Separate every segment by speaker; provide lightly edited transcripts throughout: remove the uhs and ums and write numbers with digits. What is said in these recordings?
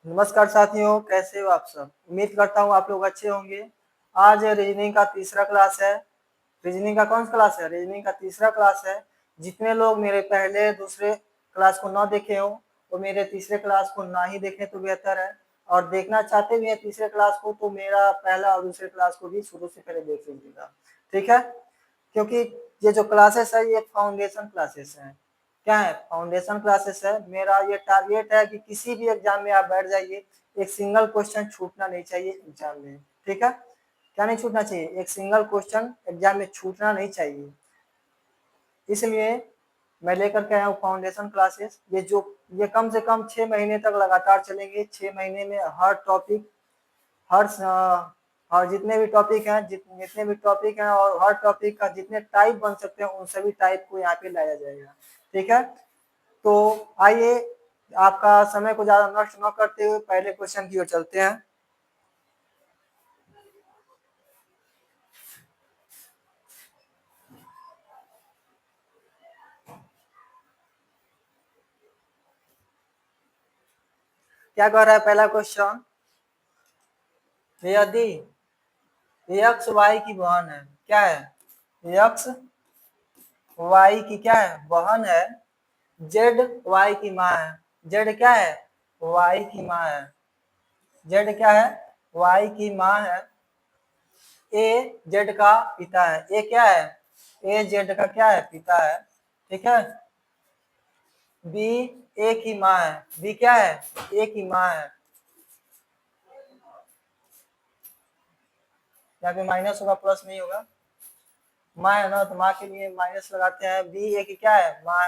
Speaker 1: नमस्कार साथियों, कैसे हो आप सब। उम्मीद करता हूँ आप लोग अच्छे होंगे। आज रीजनिंग का तीसरा क्लास है। रीजनिंग का कौन सा क्लास है? रीजनिंग का तीसरा क्लास है। जितने लोग मेरे पहले दूसरे क्लास को ना देखे हो वो मेरे तीसरे क्लास को ना ही देखें तो बेहतर है, और देखना चाहते भी हैं तीसरे क्लास को तो मेरा पहला और दूसरे क्लास को भी शुरू से पहले देख लीजिएगा, ठीक है। क्योंकि ये जो क्लासेस है ये फाउंडेशन क्लासेस हैं। क्या है? फाउंडेशन क्लासेस है। मेरा ये टारगेट है कि किसी भी एग्जाम में आप बैठ जाइए, एक सिंगल क्वेश्चन छूटना नहीं चाहिए एग्जाम में, ठीक है। क्या नहीं छूटना चाहिए? एक सिंगल क्वेश्चन एग्जाम में छूटना नहीं चाहिए। इसलिए मैं लेकर के आया हूँ फाउंडेशन क्लासेस। ये कम से कम 6 महीने तक लगातार चलेंगे। 6 महीने में हर टॉपिक, हर और जितने भी टॉपिक हैं, जितने भी टॉपिक हैं और हर टॉपिक का जितने टाइप बन सकते हैं उन सभी टाइप को यहाँ पे लाया जाएगा, ठीक है। तो आइए, आपका समय को ज्यादा नष्ट न करते हुए पहले क्वेश्चन की ओर चलते हैं। क्या कह रहा है पहला क्वेश्चन? यदि एक्स वाई की बहन है, क्या है? एक्स वाई की क्या है? बहन है। जेड वाई की माँ है। जेड क्या है? वाई की माँ है। जेड क्या है? वाई की माँ है। ए जेड का पिता है। ए क्या है? ए जेड का क्या है? पिता है, ठीक है। बी ए की माँ है। बी क्या है? ए की माँ है। यहाँ पे माइनस होगा, प्लस नहीं होगा। माँ है ना, तो माँ के लिए माइनस लगाते हैं। बी ए की क्या है? माँ।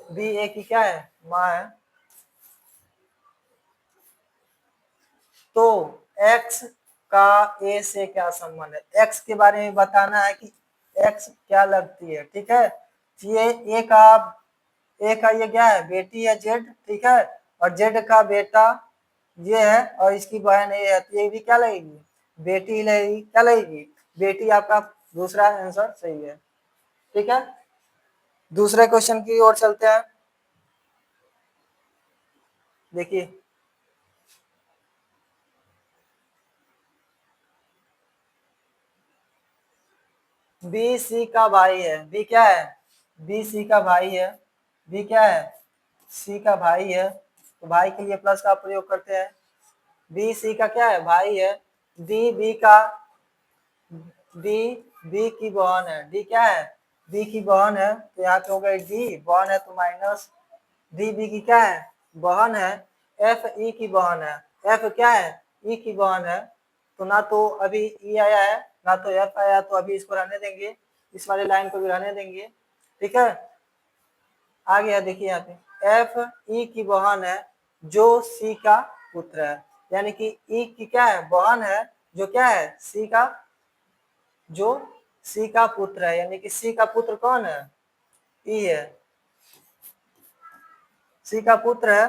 Speaker 1: बी ए की क्या है? माँ है। तो x का a से क्या संबंध है? x के बारे में बताना है कि x क्या लगती है, ठीक है। ये ए का ये क्या है? बेटी है जेड, ठीक है। और जेड का बेटा ये है और इसकी बहन ये है, तो ये भी क्या लगेगी? बेटी लगेगी। क्या लगेगी? बेटी। आपका दूसरा आंसर सही है, ठीक है। दूसरे क्वेश्चन की ओर चलते हैं। देखिए, बी सी का भाई है। बी क्या है? बी सी का भाई है। बी क्या है? सी का भाई है। तो भाई के लिए प्लस का प्रयोग करते हैं। बी सी का क्या है? भाई है। डी बी का, डी बी की बहन है। डी क्या है? बी की बहन है, तो यहाँ पे हो गई डी, बहन है तो माइनस। डी बी की क्या है? बहन है। एफ ई की बहन है। एफ क्या है? ई की बहन है। तो ना तो अभी ई आया है ना तो एफ आया, तो अभी इसको रहने देंगे, इस वाले लाइन को भी रहने देंगे, ठीक है। आ गया, देखिए यहाँ पे एफ ई की बहन है जो सी का पुत्र है। यानी कि ई की क्या है? बहन है, जो क्या है? सी का, जो सी का पुत्र है। यानी कि सी का पुत्र कौन है? ई है। सी का पुत्र है।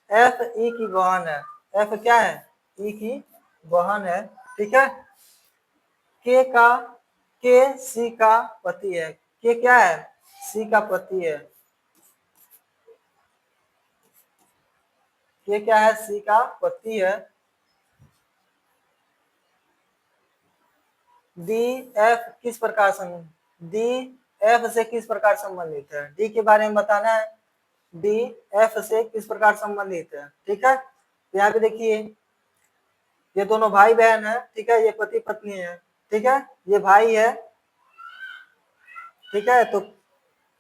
Speaker 1: एफ ई की बहन है। एफ क्या है? ई की बहन है, ठीक है। के का, के सी का पति है। के क्या है? सी का पति है। के क्या है? सी का पति है। डी एफ किस प्रकार डी एफ से किस प्रकार संबंधित है? डी के बारे में बताना है। डी एफ से किस प्रकार संबंधित है, ठीक है। यहाँ पे देखिए, ये दोनों भाई बहन है, ठीक है। ये पति पत्नी है, ठीक है। ये भाई है, ठीक है। तो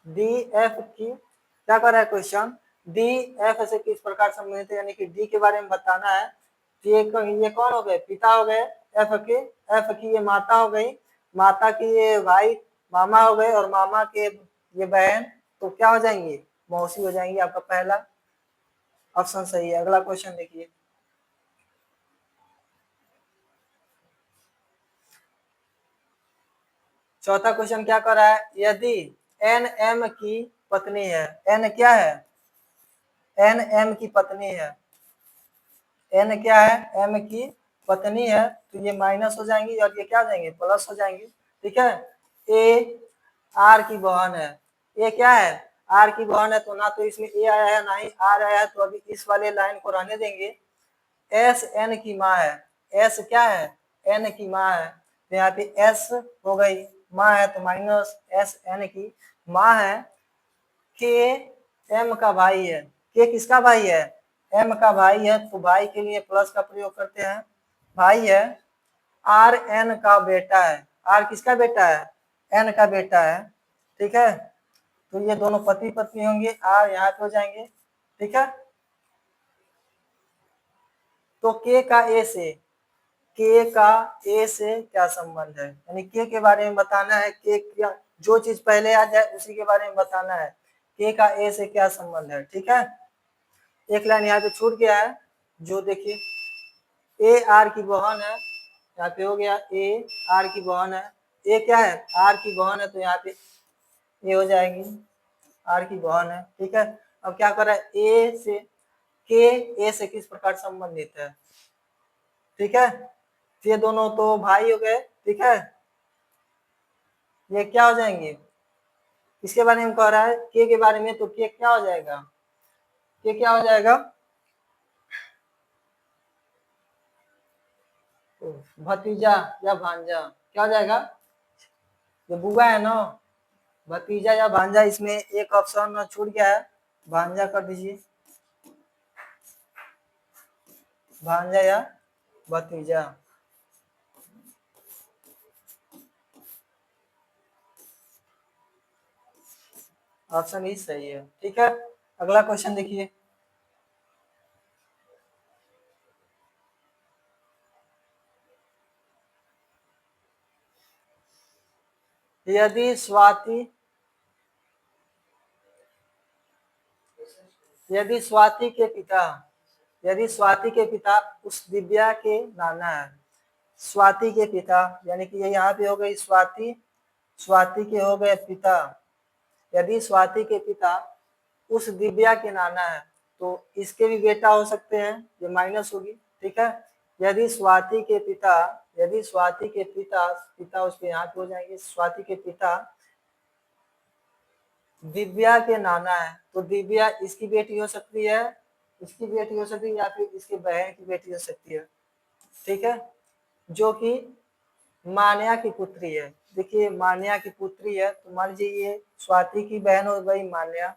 Speaker 1: डी एफ की क्या कर रहा है क्वेश्चन? डी एफ से किस प्रकार संबंधित है, यानी कि डी के बारे में बताना है। ये कौन हो गए? पिता हो गए एफ के। एफ की ये माता हो गई। माता की ये भाई मामा हो गए, और मामा के ये बहन, तो क्या हो जाएंगी? मौसी हो जाएंगी। आपका पहला ऑप्शन सही है। अगला क्वेश्चन देखिए। चौथा क्वेश्चन क्या कर रहा है? यदि एन एम की पत्नी है। एन क्या है? एन एम की पत्नी है। एन क्या है? एम की पत्नी है, तो ये माइनस हो जाएंगी और ये क्या हो जाएंगे? प्लस हो जाएंगे, ठीक है। ए आर की बहन है। ए क्या है? आर की बहन है तो ना तो इसमें ए आया है ना ही आर आया है, तो अभी इस वाले लाइन को रहने देंगे। एस एन की माँ है, एस क्या है, एन की माँ है, तो यहाँ पे एस हो गई, माँ है तो माइनस एस एन की माँ है। के एम का भाई है, के किसका भाई है, एम का भाई है, तो भाई के लिए प्लस का प्रयोग करते हैं, भाई है। आर एन का बेटा है, आर किसका बेटा है, एन का बेटा है, ठीक है। तो ये दोनों पति पत्नी होंगे, आर यहाँ पे हो जाएंगे, ठीक है। तो के का ए से, के का ए से क्या संबंध है, यानी के बारे में बताना है, के क्या, जो चीज पहले आ जाए उसी के बारे में बताना है, के का ए से क्या संबंध है, ठीक है। एक लाइन यहाँ पे छूट गया है, जो देखिए ए आर की बहन है, यहाँ पे हो गया ए आर की बहन है, ए क्या है, आर की बहन है, तो यहाँ पे ए हो जाएगी, आर की बहन है, ठीक है। अब क्या कर रहा है, ए से के ए से किस प्रकार संबंधित है, ठीक है। ये दोनों तो भाई हो गए, ठीक है। ये क्या हो जाएंगे, किसके बारे में कह रहा है, के बारे में, तो के क्या हो जाएगा, के क्या हो जाएगा, भतीजा या भांजा, क्या हो जाएगा, ये बुआ है ना, भतीजा या भांजा, इसमें एक ऑप्शन छूट गया है, भांजा कर दीजिए, भांजा या भतीजा। ऑप्शन ही सही है, ठीक है। अगला क्वेश्चन देखिए, यदि स्वाति, यदि स्वाति के पिता, यदि स्वाति के पिता उस दिव्या के नाना है, स्वाति के पिता, यानी कि ये यहाँ पे हो गई स्वाति, स्वाति के हो गए पिता, यदि स्वाति के पिता उस दिव्या के नाना है, तो इसके भी बेटा हो सकते हैं, ये माइनस होगी, ठीक है। यदि स्वाति के पिता, यदि स्वाति के पिता, पिता उसके यहाँ पे हो जाएंगे, स्वाति के पिता दिव्या के नाना है, तो दिव्या इसकी बेटी हो सकती है, इसकी बेटी हो सकती है, या फिर इसकी बहन की बेटी हो सकती है, ठीक है, जो कि मान्या की पुत्री है। देखिए मान्या की पुत्री है, तो मान लीजिए ये स्वाति की बहन हो गई मान्या,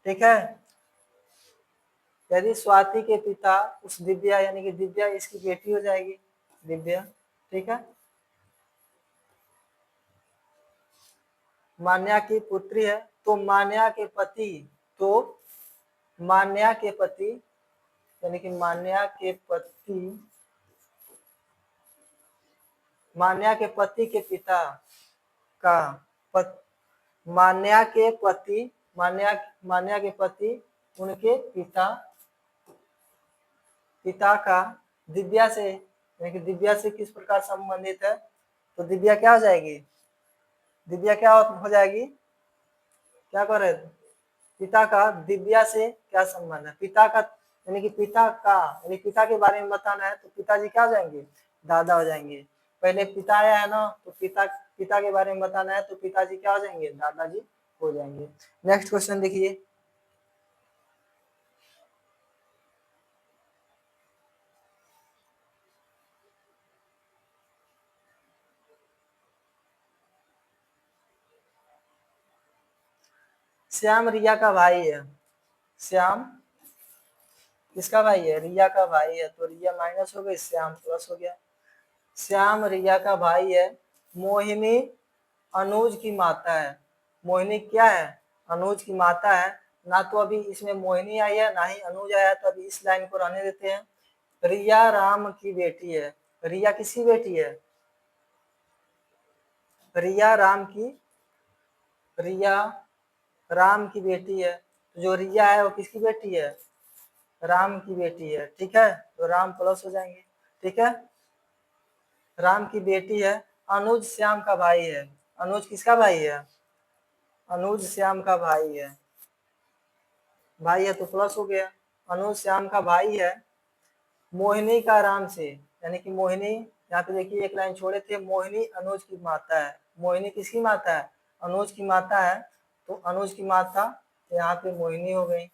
Speaker 1: ठीक है। यदि स्वाति के पिता उस दिव्या, यानी कि दिव्या इसकी बेटी हो जाएगी, दिव्या, ठीक है, मान्या की पुत्री है, तो मान्या के पति, तो मान्या के पति, यानी कि मान्या के पति, मान्या के पति के पिता का मान्या के पति, मान्या के पति, उनके पिता, पिता का दिव्या से, यानी कि दिव्या से किस प्रकार संबंधित है, तो दिव्या क्या हो जाएगी, दिव्या क्या हो जाएगी, क्या कर रहे थे, पिता का दिव्या से क्या संबंध है, पिता का, यानी कि पिता का, यानी पिता के बारे में बताना है, तो पिताजी क्या हो जाएंगे, दादा हो जाएंगे। पहले पिता आया है ना, तो पिता, पिता के बारे में बताना है, तो पिताजी क्या हो जाएंगे, दादाजी हो जाएंगे। नेक्स्ट क्वेश्चन देखिए, श्याम रिया का भाई है, श्याम किसका भाई है, रिया का भाई है, तो रिया माइनस हो गई, श्याम प्लस हो गया। श्याम रिया का भाई है, मोहिनी अनुज की माता है, मोहिनी क्या है, अनुज की माता है, ना तो अभी इसमें मोहिनी आई है ना ही अनुज आया है, तो अभी इस लाइन को रहने देते हैं। रिया राम की बेटी है, रिया किसकी बेटी है, रिया राम की, रिया राम की बेटी है, तो जो रिया है वो किसकी बेटी है, राम की बेटी है, ठीक है, तो राम प्लस हो जाएंगे, ठीक है, राम की बेटी है। अनुज श्याम का भाई है, अनुज किसका भाई है, अनुज श्याम का भाई है, भाई है तो प्लस हो गया, अनुज श्याम का भाई है, मोहिनी का राम से, यानी कि मोहिनी, यहाँ पे देखिए एक लाइन छोड़े थे, मोहिनी अनुज की माता है, मोहिनी किसकी माता है, अनुज की माता है, तो अनुज की माता, तो यहाँ पे मोहिनी हो गई।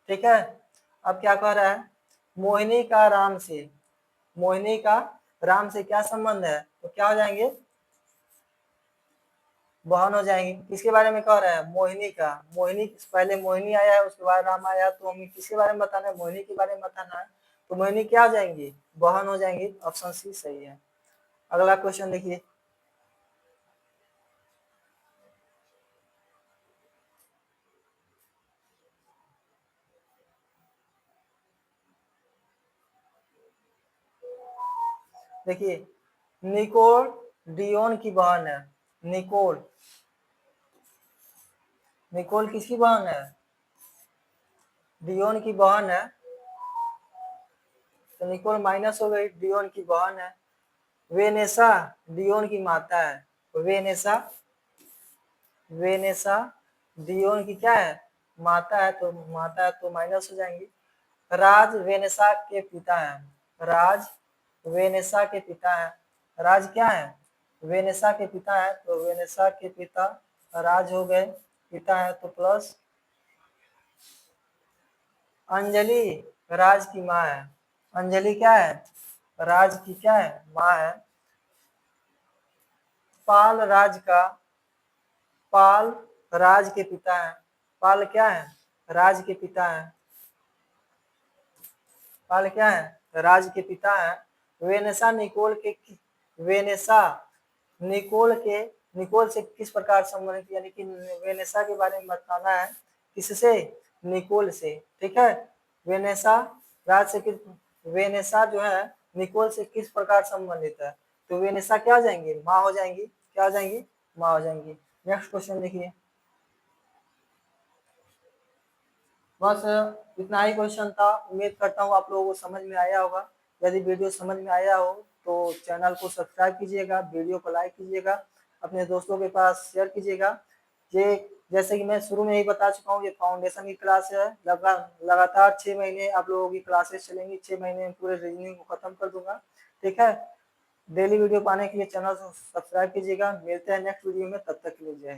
Speaker 1: ठीक है, अब क्या कह रहा है, मोहिनी का राम से, मोहिनी का राम से क्या संबंध है, तो क्या हो जाएंगे, बहन हो जाएंगी। किसके बारे में कह रहा है, मोहिनी का, मोहिनी पहले मोहिनी आया है उसके बाद राम आया, तो हमें किसके बारे में बताना है, मोहिनी के बारे में बताना है। तो मोहिनी क्या हो जाएंगी, बहन हो जाएंगी। ऑप्शन सी सही है। अगला क्वेश्चन देखिए, देखिए निकोल डियोन की बहन है। निकोल, निकोल किसकी बहन है, डियोन की बहन है। तो निकोल माइनस हो गई, डियोन की बहन है। वेनेसा डियोन की माता है। वेनेसा, वेनेसा डियोन की क्या है, माता है, तो माता है तो माइनस हो जाएंगी। राज वेनेसा के पिता है। राज वेनेसा के पिता है। राज क्या है, वेनेसा के पिता है, तो वेनेसा के पिता राज हो गए, पिता है तो प्लस। अंजलि राज की माँ है। अंजलि क्या है, राज की क्या है, माँ है। पाल राज का, पाल राज के पिता है। पाल क्या है, राज के पिता है। पाल क्या है, राज के पिता है। वेनेसा निकोल के, वेनेसा निकोल के, निकोल से किस प्रकार संबंधित, यानी कि वेनेसा के बारे में बताना है, किससे, निकोल से। ठीक है, वेनेसा राज से किस, वेनेसा जो है निकोल से किस प्रकार संबंधित है, तो वेनेसा क्या हो जाएंगी, माँ हो जाएंगी। क्या हो जाएंगी, माँ हो जाएंगी। नेक्स्ट क्वेश्चन देखिए, बस इतना ही क्वेश्चन था। उम्मीद करता हूँ आप लोगों को समझ में आया होगा। यदि वीडियो समझ में आया हो तो चैनल को सब्सक्राइब कीजिएगा, वीडियो को लाइक कीजिएगा, अपने दोस्तों के पास शेयर कीजिएगा। ये जैसे कि मैं शुरू में ही बता चुका हूँ, ये फाउंडेशन की क्लास है। लगातार 6 महीने आप लोगों की क्लासेस चलेंगी। 6 महीने में पूरे रीजनिंग को खत्म कर दूंगा। ठीक है, डेली वीडियो पाने के लिए चैनल को सब्सक्राइब कीजिएगा। मिलते हैं नेक्स्ट वीडियो में, तब तक के लिए जय हिंद।